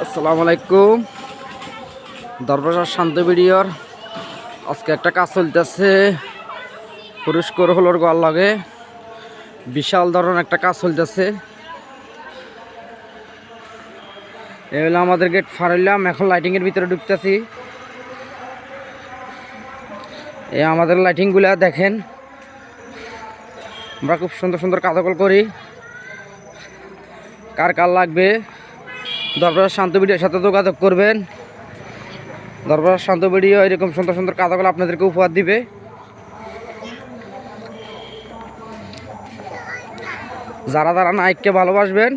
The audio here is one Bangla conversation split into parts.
আসসালামু আলাইকুম। দরবার শান্ত ভিডিওর আজকে একটা কাজ চলতেছে পুরস্কার হলোর গোয়াল লাগে বিশাল ধরনের একটা কাজ চলতেছে। এই হলো আমাদের গেট ফাড়লাম, এখন লাইটিংয়ের ভিতরে ঢুকতেছি। এই আমাদের লাইটিংগুলা দেখেন, আমরা খুব সুন্দর সুন্দর কাজকল করি। কার কার লাগবে দরবার শান্ত ভিডিওর সাথে যোগাযোগ করবেন। দরবার শান্ত ভিডিও এরকম সুন্দর সুন্দর কাজকল আপনাদেরকে উপহার দিবে। যারা যারা নায়ককে ভালোবাসবেন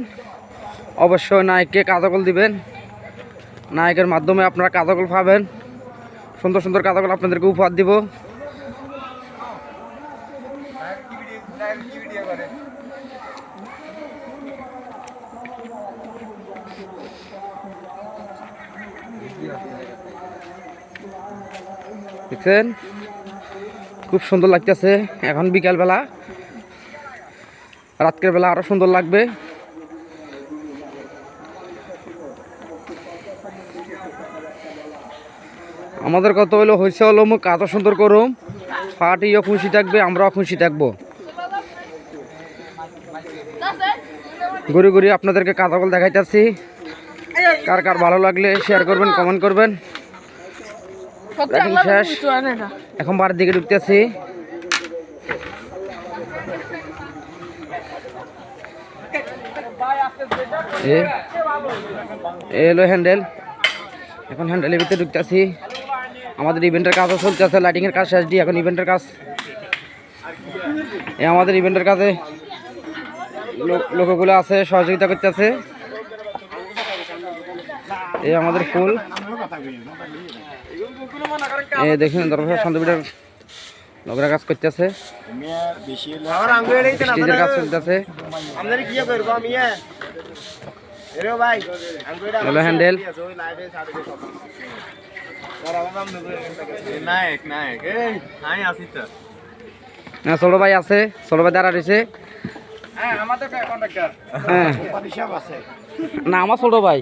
অবশ্যই নায়ককে কাজকল দিবেন। নায়কের মাধ্যমে আপনারা কাজকল পাবেন, সুন্দর সুন্দর কাজকল আপনাদেরকে উপহার দিব। দেখছেন খুব সুন্দর লাগতেছে। এখন বিকালবেলা, রাত্রের বেলা আরো সুন্দর লাগবে। আমাদের কত হলো হয়েছে হলো মুখ কাজও সুন্দর করুম, পার্টিও খুশি থাকবে, আমরাও খুশি থাকবো। ঘুরে ঘুরে আপনাদেরকে কাজকল দেখাইতেছি। কার কার ভালো লাগলে শেয়ার করবেন, কমেন্ট করবেন। শেষ, এখন বাড়ির দিকে ঢুকতেছি। এলো হ্যান্ডেল, এখন হ্যান্ডেলের ভিতরে ঢুকতেছি। আমাদের ইভেন্টের কাজও চলতেছে, লাইটিংয়ের কাজ শেষ দিয়ে এখন ইভেন্টের কাজ। আমাদের ইভেন্টের কাজে লোকগুলো আছে, সহযোগিতা করতেছে। এই আমাদের ফুল দেখুন, দরবার শান্ত ভিডিওর লোকরা কাজ করতেছে, কাজ চলতেছে। হ্যান্ডেল ছোট ভাই আছে, ছোট ভাই দাঁড়া রয়েছে। না আমার ছোট ভাই।